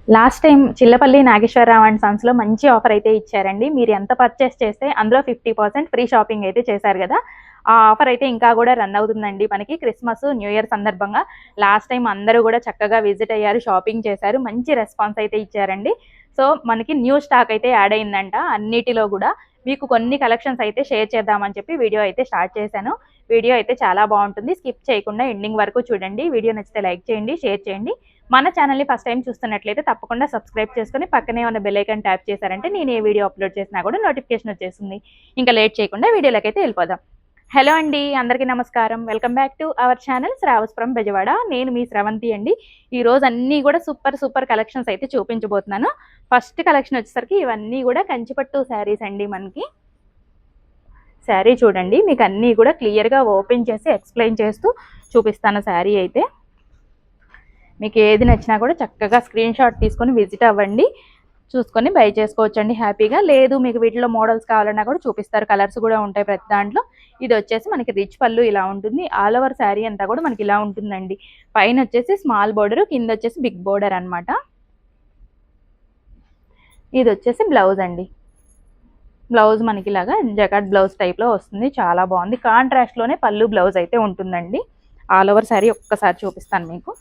Last time Chillapalli Nageswararao and సన్స్లో మంచి offer అయితే ఇచ్చారండి. మీరు ఎంత పర్చేస్ చేస్తే అందులో 50% ఫ్రీ షాపింగ్ అయితే చేశారు కదా. ఆ ఆఫర్ అయితే ఇంకా కూడా రన్ అవుతుందండి. మనకి క్రిస్మస్ న్యూ ఇయర్ సందర్భంగా లాస్ట్ టైం అందరూ కూడా చక్కగా విజిట్ అయ్యారు, షాపింగ్ చేశారు, మంచి రెస్పాన్స్ అయితే ఇచ్చారండి. సో మనకి న్యూ స్టాక్ అయితే యాడ్ అయిందంట. అన్నిటిలో కూడా మీకు కొన్ని కలెక్షన్స్ అయితే షేర్ చేద్దామని చెప్పి వీడియో అయితే స్టార్ట్ చేశాను. వీడియో అయితే చాలా బాగుంటుంది, స్కిప్ చేయకుండా ఎండింగ్ వరకు చూడండి. వీడియో నచ్చితే లైక్ చేయండి, షేర్ చేయండి. మన ఛానల్ని ఫస్ట్ టైం చూస్తున్నట్లయితే తప్పకుండా సబ్స్క్రైబ్ చేసుకుని పక్కనే ఉన్న బెల్ ఐకాన్ ట్యాప్ చేశారంటే నేను ఏ వీడియో అప్లోడ్ చేసినా కూడా నోటిఫికేషన్ వచ్చేస్తుంది. ఇంకా లేట్ చేయకుండా వీడియోలోకి అయితే వెళ్ళిపోదాం. హలో అండి, అందరికీ నమస్కారం. Welcome back to our channel Shravas from Bezawada. నేను మీ స్రవంతి అండి. ఈరోజు అన్నీ కూడా సూపర్ కలెక్షన్స్ అయితే చూపించబోతున్నాను. ఫస్ట్ కలెక్షన్ వచ్చేసరికి ఇవన్నీ కూడా కంచిపట్టు శారీస్ అండి. మనకి శారీ చూడండి, మీకు అన్నీ కూడా క్లియర్గా ఓపెన్ చేసి ఎక్స్ప్లెయిన్ చేస్తూ చూపిస్తాను. శారీ అయితే మీకు ఏది నచ్చినా కూడా చక్కగా స్క్రీన్ షాట్ తీసుకొని విజిట్ అవ్వండి, చూసుకొని బై చేసుకోవచ్చండి హ్యాపీగా. లేదు మీకు వీటిలో మోడల్స్ కావాలన్నా కూడా చూపిస్తారు, కలర్స్ కూడా ఉంటాయి ప్రతి దాంట్లో. ఇది వచ్చేసి మనకి రిచ్ పళ్ళు ఇలా ఉంటుంది. ఆల్ ఓవర్ శారీ అంతా కూడా మనకి ఇలా ఉంటుందండి. పైన వచ్చేసి స్మాల్ బోర్డర్, కింద వచ్చేసి బిగ్ బోర్డర్ అనమాట. ఇది వచ్చేసి బ్లౌజ్ అండి. బ్లౌజ్ మనకి ఇలాగా జకాట్ బ్లౌజ్ టైప్లో వస్తుంది, చాలా బాగుంది. కాంట్రాస్ట్లోనే పళ్ళు బ్లౌజ్ అయితే ఉంటుందండి. ఆల్ ఓవర్ శారీ ఒక్కసారి చూపిస్తాను మీకు.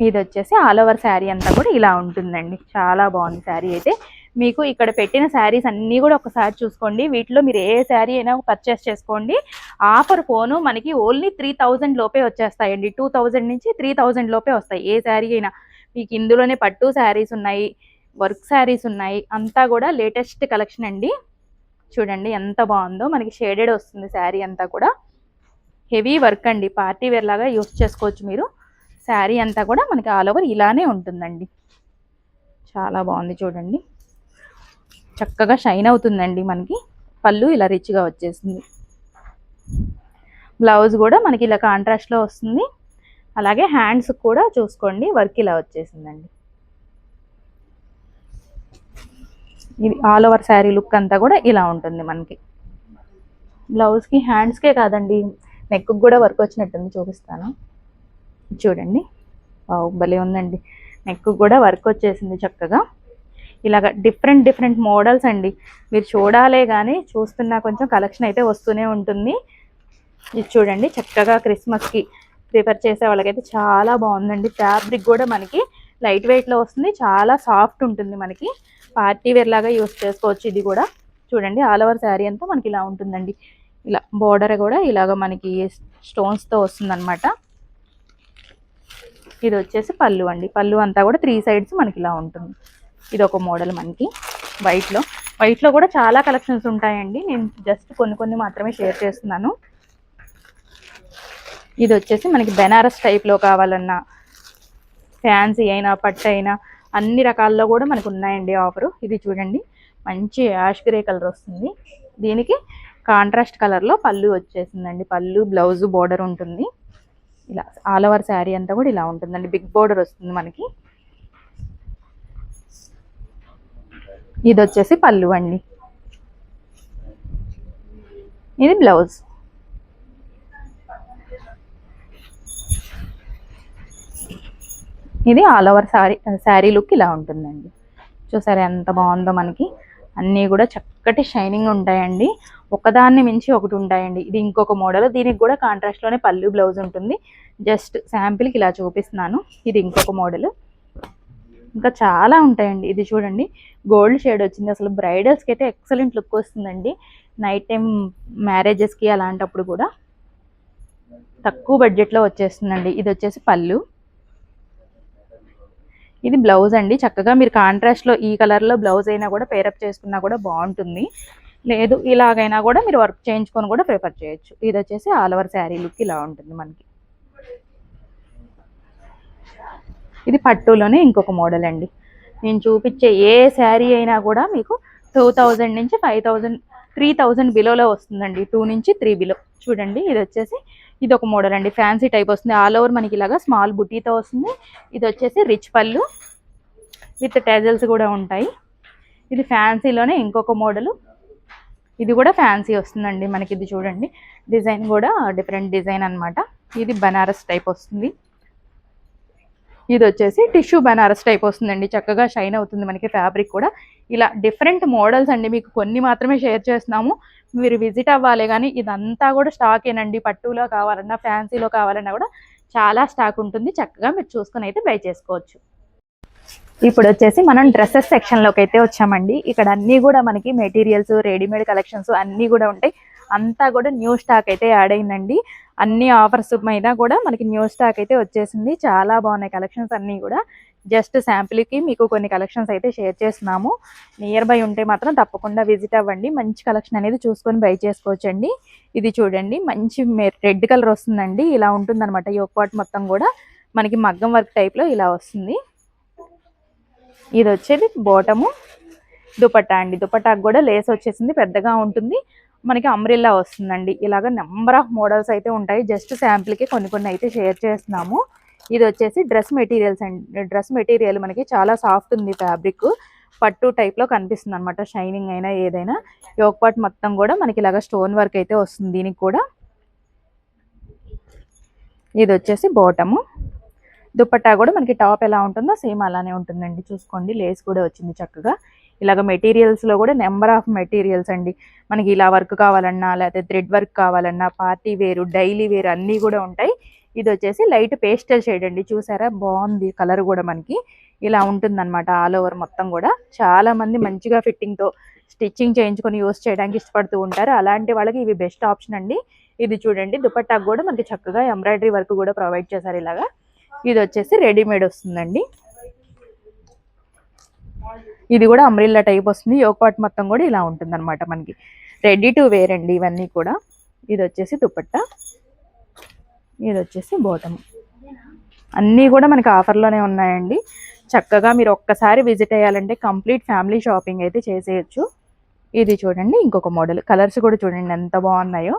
ఇది వచ్చేసి ఆల్ ఓవర్ శారీ అంతా కూడా ఇలా ఉంటుందండి, చాలా బాగుంది శారీ అయితే. మీకు ఇక్కడ పెట్టిన శారీస్ అన్నీ కూడా ఒకసారి చూసుకోండి. వీటిలో మీరు ఏ శారీ అయినా పర్చేస్ చేసుకోండి. ఆఫర్ ఫోను మనకి ఓన్లీ 3000 లోపే వచ్చేస్తాయండి. 2000 నుంచి 3000 లోపే వస్తాయి ఏ శారీ అయినా. మీకు ఇందులోనే పట్టు శారీస్ ఉన్నాయి, వర్క్ శారీస్ ఉన్నాయి, అంతా కూడా లేటెస్ట్ కలెక్షన్ అండి. చూడండి ఎంత బాగుందో, మనకి షేడెడ్ వస్తుంది శారీ అంతా కూడా. హెవీ వర్క్ అండి, పార్టీ వేర్ లాగా యూస్ చేసుకోవచ్చు మీరు. శారీ అంతా కూడా మనకి ఆల్ ఓవర్ ఇలానే ఉంటుందండి, చాలా బాగుంది. చూడండి చక్కగా షైన్ అవుతుందండి. మనకి పళ్ళు ఇలా రిచ్గా వచ్చేసింది. బ్లౌజ్ కూడా మనకి ఇలా కాంట్రాస్ట్లో వస్తుంది. అలాగే హ్యాండ్స్ కూడా చూసుకోండి, వర్క్ ఇలా వచ్చేసిందండి. ఇది ఆల్ ఓవర్ శారీ లుక్ అంతా కూడా ఇలా ఉంటుంది మనకి. బ్లౌజ్కి హ్యాండ్స్కే కాదండి, నెక్కు కూడా వర్క్ వచ్చినట్టుంది, చూపిస్తాను చూడండి. భలే ఉందండి, నెక్ కూడా వర్క్ వచ్చేసింది చక్కగా. ఇలాగ డిఫరెంట్ మోడల్స్ అండి. మీరు చూడాలే కానీ చూస్తున్నా కొంచెం కలెక్షన్ అయితే వస్తూనే ఉంటుంది. ఇది చూడండి, చక్కగా క్రిస్మస్కి ప్రిఫర్ చేసే వాళ్ళకైతే చాలా బాగుందండి. ఫ్యాబ్రిక్ కూడా మనకి లైట్ వెయిట్లో వస్తుంది, చాలా సాఫ్ట్ ఉంటుంది. మనకి పార్టీ వేర్ లాగా యూస్ చేసుకోవచ్చు. ఇది కూడా చూడండి, ఆల్ ఓవర్ శారీ అంతా మనకి ఇలా ఉంటుందండి. ఇలా బోర్డర్ కూడా ఇలాగ మనకి స్టోన్స్తో వస్తుంది అనమాట. ఇది వచ్చేసి పళ్ళు అండి. పళ్ళు అంతా కూడా 3 సైడ్స్ మనకి ఇలా ఉంటుంది. ఇది ఒక మోడల్ మనకి వైట్లో కూడా చాలా కలెక్షన్స్ ఉంటాయండి. నేను జస్ట్ కొన్ని మాత్రమే షేర్ చేస్తున్నాను. ఇది వచ్చేసి మనకి బెనారస్ టైప్లో కావాలన్నా, ఫ్యాన్సీ అయినా, పట్టు అయినా అన్ని రకాల్లో కూడా మనకు ఉన్నాయండి ఆఫరు. ఇది చూడండి, మంచి యాష్ గ్రే కలర్ వస్తుంది. దీనికి కాంట్రాస్ట్ కలర్లో పళ్ళు వచ్చేసిందండి. పళ్ళు బ్లౌజ్ బోర్డర్ ఉంటుంది. ఇలా ఆల్ ఓవర్ శారీ అంతా కూడా ఇలా ఉంటుందండి. బిగ్ బోర్డర్ వస్తుంది మనకి. ఇది వచ్చేసి పళ్ళు అండి. ఇది బ్లౌజ్. ఇది ఆల్ ఓవర్ శారీ లుక్ ఇలా ఉంటుందండి. చూసారా ఎంత బాగుందో. మనకి అన్నీ కూడా చక్కటి షైనింగ్ ఉంటాయండి, ఒకదాన్ని మించి ఒకటి ఉంటాయండి. ఇది ఇంకొక మోడల్, దీనికి కూడా కాంట్రాస్ట్లోనే పళ్ళు బ్లౌజ్ ఉంటుంది. జస్ట్ శాంపిల్కి ఇలా చూపిస్తున్నాను. ఇది ఇంకొక మోడల్, ఇంకా చాలా ఉంటాయండి. ఇది చూడండి, గోల్డ్ షేడ్ వచ్చింది. అసలు బ్రైడల్స్కి అయితే ఎక్సలెంట్ లుక్ వస్తుందండి. నైట్ టైం మ్యారేజెస్కి అలాంటప్పుడు కూడా తక్కువ బడ్జెట్లో వచ్చేస్తుందండి. ఇది వచ్చేసి పళ్ళు, ఇది బ్లౌజ్ అండి. చక్కగా మీరు కాంట్రాస్ట్లో ఈ కలర్లో బ్లౌజ్ అయినా కూడా పేరప్ చేసుకున్నా కూడా బాగుంటుంది. లేదు ఇలాగైనా కూడా మీరు వర్క్ చేయించుకొని కూడా ప్రిఫర్ చేయొచ్చు. ఇది వచ్చేసి ఆల్ ఓవర్ శారీ లుక్ ఇలా ఉంటుంది మనకి. ఇది పట్టులోనే ఇంకొక మోడల్ అండి. నేను చూపించే ఏ శారీ అయినా కూడా మీకు 2000 నుంచి 5000, 3000 బిలోలో వస్తుందండి. 2 నుంచి 3 బిలో. చూడండి, ఇది వచ్చేసి ఇది ఒక మోడల్ అండి, ఫ్యాన్సీ టైప్ వస్తుంది. ఆల్ ఓవర్ మనకి ఇలాగా స్మాల్ బుటీతో వస్తుంది. ఇది వచ్చేసి రిచ్ పళ్ళు విత్ టెజల్స్ కూడా ఉంటాయి. ఇది ఫ్యాన్సీలోనే ఇంకొక మోడలు. ఇది కూడా ఫ్యాన్సీ వస్తుందండి మనకి. ఇది చూడండి, డిజైన్ కూడా డిఫరెంట్ డిజైన్ అనమాట. ఇది బనారస్ టైప్ వస్తుంది. ఇది వచ్చేసి టిష్యూ బనారస్ టైప్ వస్తుందండి, చక్కగా షైన్ అవుతుంది మనకి ఫ్యాబ్రిక్ కూడా. ఇలా డిఫరెంట్ మోడల్స్ అండి, మీకు కొన్ని మాత్రమే షేర్ చేస్తున్నాము, మీరు విజిట్ అవ్వాలి. కానీ ఇదంతా కూడా స్టాకేనండి, పట్టులో కావాలన్నా ఫ్యాన్సీలో కావాలన్నా కూడా చాలా స్టాక్ ఉంటుంది, చక్కగా మీరు చూసుకొని అయితే బై చేసుకోవచ్చు. ఇప్పుడు వచ్చేసి మనం డ్రెస్సెస్ సెక్షన్లోకి అయితే వచ్చామండి. ఇక్కడ అన్నీ కూడా మనకి మెటీరియల్స్, రెడీమేడ్ కలెక్షన్స్ అన్నీ కూడా ఉంటాయి. అంతా కూడా న్యూ స్టాక్ అయితే యాడ్ అయిందండి. అన్ని ఆఫర్స్ మీద కూడా మనకి న్యూ స్టాక్ అయితే వచ్చేసింది. చాలా బాగున్నాయి కలెక్షన్స్ అన్నీ కూడా. జస్ట్ శాంపుల్కి మీకు కొన్ని కలెక్షన్స్ అయితే షేర్ చేస్తున్నాము. నియర్ బై ఉంటే మాత్రం తప్పకుండా విజిట్ అవ్వండి, మంచి కలెక్షన్ అనేది చూసుకొని బై చేసుకోవచ్చండి. ఇది చూడండి, మంచి రెడ్ కలర్ వస్తుందండి, ఇలా ఉంటుందన్నమాట. యోక్ పార్ట్ మొత్తం కూడా మనకి మగ్గం వర్క్ టైప్లో ఇలా వస్తుంది. ఇది వచ్చేది బాటము, దుపట్టా అండి. దుపట్టాకు కూడా లేస్ వచ్చేసింది, పెద్దగా ఉంటుంది, మనకి అంబ్రెల్లా వస్తుందండి. ఇలాగ నెంబర్ ఆఫ్ మోడల్స్ అయితే ఉంటాయి. జస్ట్ శాంపుల్కి కొన్ని అయితే షేర్ చేస్తున్నాము. ఇది వచ్చేసి డ్రెస్ మెటీరియల్స్ అండి. డ్రెస్ మెటీరియల్ మనకి చాలా సాఫ్ట్ ఉంది, ఫ్యాబ్రిక్ పట్టు టైప్లో కనిపిస్తుంది అనమాట. షైనింగ్ అయినా ఏదైనా. యోక్ పార్ట్ మొత్తం కూడా మనకి ఇలాగ స్టోన్ వర్క్ అయితే వస్తుంది దీనికి కూడా. ఇది వచ్చేసి బాటము, దుపట్టా కూడా మనకి టాప్ ఎలా ఉంటుందో సేమ్ అలానే ఉంటుందండి. చూసుకోండి, లేస్ కూడా వచ్చింది చక్కగా. ఇలాగ మెటీరియల్స్లో కూడా నెంబర్ ఆఫ్ మెటీరియల్స్ అండి. మనకి ఇలా వర్క్ కావాలన్నా, లేకపోతే థ్రెడ్ వర్క్ కావాలన్నా, పార్టీ వేరు, డైలీ వేరు అన్నీ కూడా ఉంటాయి. ఇది వచ్చేసి లైట్ పేస్టల్ షేడ్ అండి, చూసారా బాగుంది కలర్ కూడా. మనకి ఇలా ఉంటుందన్నమాట ఆల్ ఓవర్ మొత్తం కూడా. చాలా మంది మంచిగా ఫిట్టింగ్తో స్టిచ్చింగ్ చేయించుకొని యూస్ చేయడానికి ఇష్టపడుతూ ఉంటారు, అలాంటి వాళ్ళకి ఇవి బెస్ట్ ఆప్షన్ అండి. ఇది చూడండి, దుపట్టాకు కూడా మనకి చక్కగా ఎంబ్రాయిడరీ వర్క్ కూడా ప్రొవైడ్ చేశారు ఇలాగా. ఇది వచ్చేసి రెడీమేడ్ వస్తుందండి. ఇది కూడా అంబ్రెల్లా టైప్ వస్తుంది. యోక్ పార్ట్ మొత్తం కూడా ఇలా ఉంటుంది అనమాట మనకి. రెడీ టు వేర్ అండి ఇవన్నీ కూడా. ఇది వచ్చేసి దుపట్టా, ఇది వచ్చేసి బాటమ్. అన్నీ కూడా మనకి ఆఫర్లోనే ఉన్నాయండి. చక్కగా మీరు ఒక్కసారి విజిట్ అయ్యాలంటే కంప్లీట్ ఫ్యామిలీ షాపింగ్ అయితే చేసేయచ్చు. ఇది చూడండి ఇంకొక మోడల్. కలర్స్ కూడా చూడండి ఎంత బాగున్నాయో,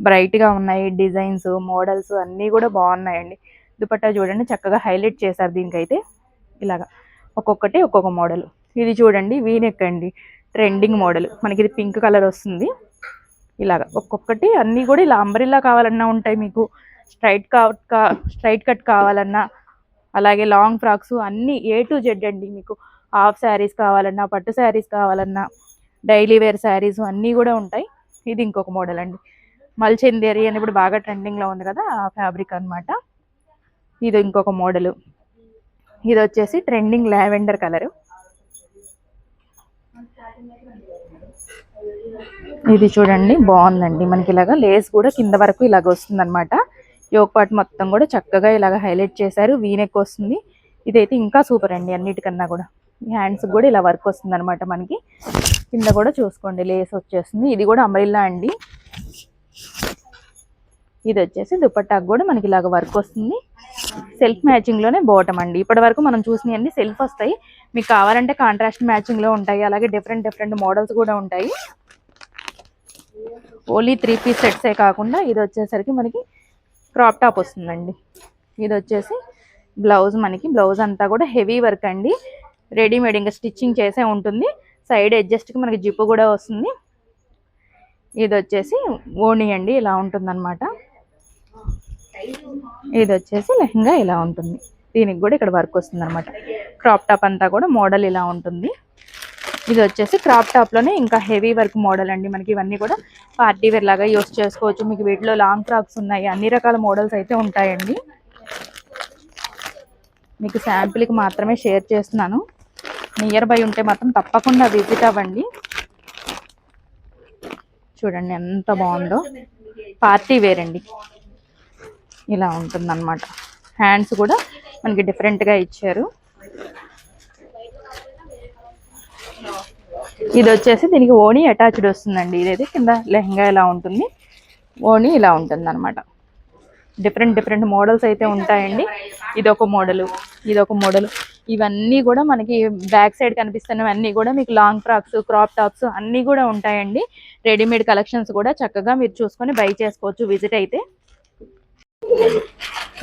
బ్రైట్గా ఉన్నాయి. డిజైన్స్, మోడల్స్ అన్నీ కూడా బాగున్నాయండి. దుపట్టా చూడండి చక్కగా హైలైట్ చేశారు దీనికైతే. ఇలాగా ఒక్కొక్కటి ఒక్కొక్క మోడల్. ఇది చూడండి వీనెక్ అండి, ట్రెండింగ్ మోడల్ మనకి. ఇది పింక్ కలర్ వస్తుంది. ఇలాగా ఒక్కొక్కటి అన్నీ కూడా ఇలా అంబ్రెల్లా కావాలన్నా ఉంటాయి మీకు, స్ట్రైట్ కట్ కావాలన్నా, అలాగే లాంగ్ ఫ్రాక్స్ అన్నీ A to Z అండి. మీకు హాఫ్ శారీస్ కావాలన్నా, పట్టు శారీస్ కావాలన్నా, డైలీ వేర్ శారీస్ అన్నీ కూడా ఉంటాయి. ఇది ఇంకొక మోడల్ అండి, మల్చెందేరి అని ఇప్పుడు బాగా ట్రెండింగ్లో ఉంది కదా, ఆ ఫ్యాబ్రిక్ అనమాట. ఇది ఇంకొక మోడలు. ఇది వచ్చేసి ట్రెండింగ్ లావెండర్ కలరు. ఇది చూడండి బాగుందండి, మనకి ఇలాగా లేస్ కూడా కింద వరకు ఇలాగ వస్తుంది అనమాట. యోక్ పార్ట్ మొత్తం కూడా చక్కగా ఇలాగ హైలైట్ చేశారు, వీనెక్ వస్తుంది. ఇదైతే ఇంకా సూపర్ అండి అన్నిటికన్నా కూడా. హ్యాండ్స్ కూడా ఇలా వర్క్ వస్తుంది అనమాట మనకి. కింద కూడా చూసుకోండి లేస్ వచ్చేస్తుంది. ఇది కూడా అంబ్రెల్లా అండి. ఇది వచ్చేసి దుపట్టాకు కూడా మనకి ఇలాగ వర్క్ వస్తుంది. సెల్ఫ్ మ్యాచింగ్లోనే బాటమ్ అండి. ఇప్పటి వరకు మనం చూసినవన్నీ సెల్ఫ్ వస్తాయి, మీకు కావాలంటే కాంట్రాస్ట్ మ్యాచింగ్లో ఉంటాయి. అలాగే డిఫరెంట్ మోడల్స్ కూడా ఉంటాయి. ఓన్లీ 3 పీస్ సెట్సే కాకుండా ఇది వచ్చేసరికి మనకి క్రాప్ టాప్ వస్తుందండి. ఇది వచ్చేసి బ్లౌజ్, మనకి బ్లౌజ్ అంతా కూడా హెవీ వర్క్ అండి. రెడీమేడ్ ఇంకా స్టిచ్చింగ్ చేసే ఉంటుంది. సైడ్ అడ్జస్ట్కి మనకి జిప్పు కూడా వస్తుంది. ఇది వచ్చేసి ఓణి అండి, ఇలా ఉంటుందన్నమాట. ఇది వచ్చేసి లెహంగా ఇలా ఉంటుంది, దీనికి కూడా ఇక్కడ వర్క్ వస్తుంది అనమాట. క్రాప్ టాప్ అంతా కూడా మోడల్ ఇలా ఉంటుంది. ఇది వచ్చేసి క్రాప్ టాప్లోనే ఇంకా హెవీ వర్క్ మోడల్ అండి. మనకి ఇవన్నీ కూడా పార్టీ వేర్ లాగా యూస్ చేసుకోవచ్చు. మీకు వీటిలో లాంగ్ ఫ్రాక్స్ ఉన్నాయి, అన్ని రకాల మోడల్స్ అయితే ఉంటాయండి. మీకు శాంపిల్కి మాత్రమే షేర్ చేస్తున్నాను, నియర్ బై ఉంటే మాత్రం తప్పకుండా విజిట్ అవ్వండి. చూడండి ఎంత బాగుందో, పార్టీ వేర్ అండి, ఇలా ఉంటుందన్నమాట. హ్యాండ్స్ కూడా మనకి డిఫరెంట్గా ఇచ్చారు. ఇది వచ్చేసి దీనికి ఓణి అటాచ్డ్ వస్తుందండి. ఇదైతే కింద లెహంగా ఇలా ఉంటుంది, ఓణి ఇలా ఉంటుంది అనమాట. డిఫరెంట్ మోడల్స్ అయితే ఉంటాయండి. ఇదొక మోడలు, ఇదొక మోడలు. ఇవన్నీ కూడా మనకి బ్యాక్ సైడ్ కనిపిస్తున్నవన్నీ కూడా మీకు లాంగ్ ఫ్రాక్స్, క్రాప్ టాప్స్ అన్నీ కూడా ఉంటాయండి. రెడీమేడ్ కలెక్షన్స్ కూడా చక్కగా మీరు చూసుకొని బై చేసుకోవచ్చు విజిట్ అయితే.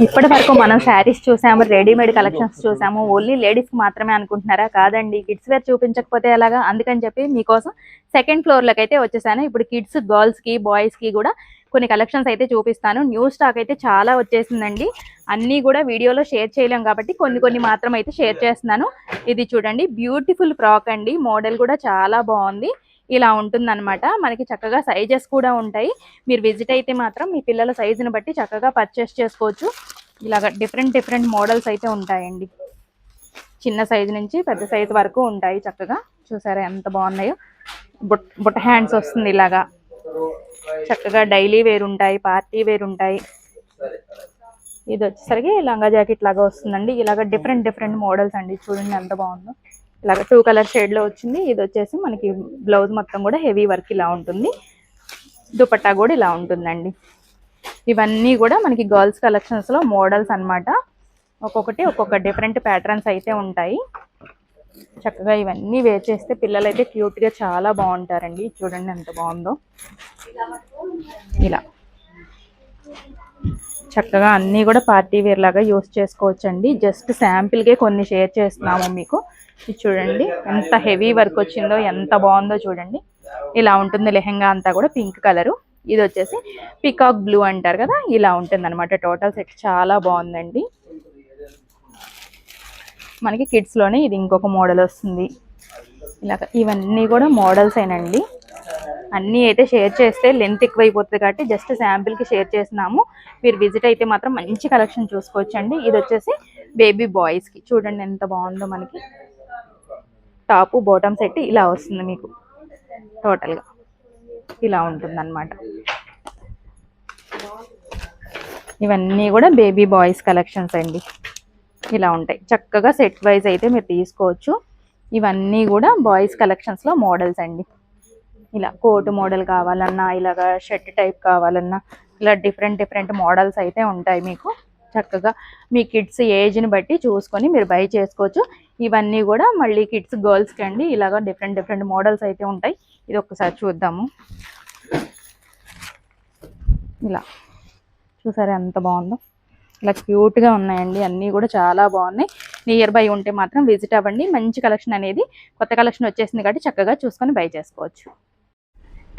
ఇప్పటి వరకు మనం శారీస్ చూసాము, రెడీమేడ్ కలెక్షన్స్ చూసాము. ఓన్లీ లేడీస్కి మాత్రమే అనుకుంటున్నారా? కాదండి, కిడ్స్ వేర్ చూపించకపోతే ఎలాగా? అందుకని చెప్పి మీకోసం సెకండ్ ఫ్లోర్లోకి అయితే వచ్చేసాను. ఇప్పుడు కిడ్స్, గర్ల్స్కి, బాయ్స్కి కూడా కొన్ని కలెక్షన్స్ అయితే చూపిస్తాను. న్యూ స్టాక్ అయితే చాలా వచ్చేసిందండి. అన్నీ కూడా వీడియోలో షేర్ చేయలేం కాబట్టి కొన్ని కొన్ని మాత్రం అయితే షేర్ చేస్తున్నాను. ఇది చూడండి, బ్యూటిఫుల్ ఫ్రాక్ అండి. మోడల్ కూడా చాలా బాగుంది. ఇలా ఉంటుందన్నమాట. మనకి చక్కగా సైజెస్ కూడా ఉంటాయి. మీరు విజిట్ అయితే మాత్రం మీ పిల్లల సైజుని బట్టి చక్కగా పర్చేస్ చేసుకోవచ్చు. ఇలాగ డిఫరెంట్ డిఫరెంట్ మోడల్స్ అయితే ఉంటాయండి. చిన్న సైజు నుంచి పెద్ద సైజు వరకు ఉంటాయి. చక్కగా చూసారా ఎంత బాగున్నాయో. బుట్ట హ్యాండ్స్ వస్తుంది. ఇలాగా చక్కగా డైలీ వేర్ ఉంటాయి, పార్టీ వేర్ ఉంటాయి. ఇది వచ్చేసరికి లంగా జాకెట్ లాగా వస్తుందండి. ఇలాగ డిఫరెంట్ డిఫరెంట్ మోడల్స్ అండి. చూడండి ఎంత బాగుందో. ఇలాగ 2 కలర్ షేడ్ లో వచ్చింది. ఇది వచ్చేసి మనకి బ్లౌజ్ మొత్తం కూడా హెవీ వర్క్ ఇలా ఉంటుంది. దుపట్టా కూడా ఇలా ఉంటుందండి. ఇవన్నీ కూడా మనకి గర్ల్స్ కలెక్షన్స్ లో మోడల్స్ అన్నమాట. ఒక్కొక్కటి ఒక్కొక్క డిఫరెంట్ ప్యాటర్న్స్ అయితే ఉంటాయి. చక్కగా ఇవన్నీ వేర్ చేస్తే పిల్లలు అయితే క్యూట్ గా చాలా బాగుంటారండి. చూడండి ఎంత బాగుందో. ఇలా చక్కగా అన్నీ కూడా పార్టీ వేర్ లాగా యూస్ చేసుకోవచ్చండి. జస్ట్ శాంపిల్గా కొన్ని షేర్ చేస్తున్నాము మీకు. ఇది చూడండి ఎంత హెవీ వర్క్ వచ్చిందో, ఎంత బాగుందో చూడండి. ఇలా ఉంటుంది లెహెంగా అంతా కూడా పింక్ కలరు. ఇది వచ్చేసి పికాక్ బ్లూ అంటారు కదా, ఇలా ఉంటుంది అనమాట. టోటల్ సెట్ చాలా బాగుందండి. మనకి కిడ్స్ లోనే ఇది ఇంకొక మోడల్ వస్తుంది. ఇలా ఇవన్నీ కూడా మోడల్స్ ఏనండి. అన్నీ అయితే షేర్ చేస్తే లెంత్ ఎక్కువైపోతుంది కాబట్టి జస్ట్ శాంపిల్కి షేర్ చేస్తున్నాము. మీరు విజిట్ అయితే మాత్రం మంచి కలెక్షన్ చూసుకోవచ్చండి. ఇది వచ్చేసి బేబీ బాయ్స్కి చూడండి ఎంత బాగుందో. మనకి టాపు బాటమ్ సెట్ ఇలా వస్తుంది మీకు. టోటల్గా ఇలా ఉంటుంది అన్నమాట. ఇవన్నీ కూడా బేబీ బాయ్స్ కలెక్షన్స్ అండి. ఇలా ఉంటాయి. చక్కగా సెట్ వైజ్ అయితే మీరు తీసుకోవచ్చు. ఇవన్నీ కూడా బాయ్స్ కలెక్షన్స్లో మోడల్స్ అండి. ఇలా కోట్ మోడల్ కావాలన్నా, ఇలాగా షర్ట్ టైప్ కావాలన్నా, ఇలా డిఫరెంట్ డిఫరెంట్ మోడల్స్ అయితే ఉంటాయి మీకు. చక్కగా మీ కిడ్స్ ఏజ్ని బట్టి చూసుకొని మీరు బై చేసుకోవచ్చు. ఇవన్నీ కూడా మళ్ళీ కిడ్స్ గర్ల్స్కి అండి. ఇలాగా డిఫరెంట్ డిఫరెంట్ మోడల్స్ అయితే ఉంటాయి. ఇది ఒక్కసారి చూద్దాము. ఇలా చూసారా ఎంత బాగుందో. ఇలా క్యూట్గా ఉన్నాయండి. అన్నీ కూడా చాలా బాగున్నాయి. నియర్ బై ఉంటే మాత్రం విజిట్ అవ్వండి. మంచి కలెక్షన్ అనేది కొత్త కలెక్షన్ వచ్చేసింది కాబట్టి చక్కగా చూసుకొని బై చేసుకోవచ్చు.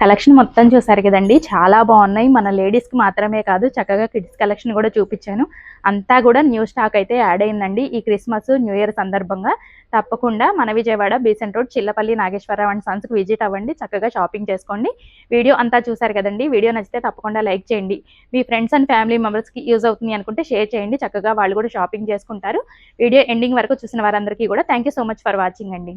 కలెక్షన్ మొత్తం చూసారు కదండి, చాలా బాగున్నాయి. మన లేడీస్కి మాత్రమే కాదు, చక్కగా కిడ్స్ కలెక్షన్ కూడా చూపించాను. అంతా కూడా న్యూ స్టాక్ అయితే యాడ్ అయిందండి ఈ క్రిస్మస్ న్యూ ఇయర్ సందర్భంగా. తప్పకుండా మన విజయవాడ బీసెంట్ రోడ్ చిల్లపల్లి నాగేశ్వరరావు అండ్ సన్స్కి విజిట్ అవ్వండి. చక్కగా షాపింగ్ చేసుకోండి. వీడియో అంతా చూసారు కదండి. వీడియో నచ్చితే తప్పకుండా లైక్ చేయండి. మీ ఫ్రెండ్స్ అండ్ ఫ్యామిలీ మెంబర్స్కి యూజ్ అవుతుంది అనుకుంటే షేర్ చేయండి. చక్కగా వాళ్ళు కూడా షాపింగ్ చేసుకుంటారు. వీడియో ఎండింగ్ వరకు చూసిన వారందరికీ కూడా thank you so much for watching అండి.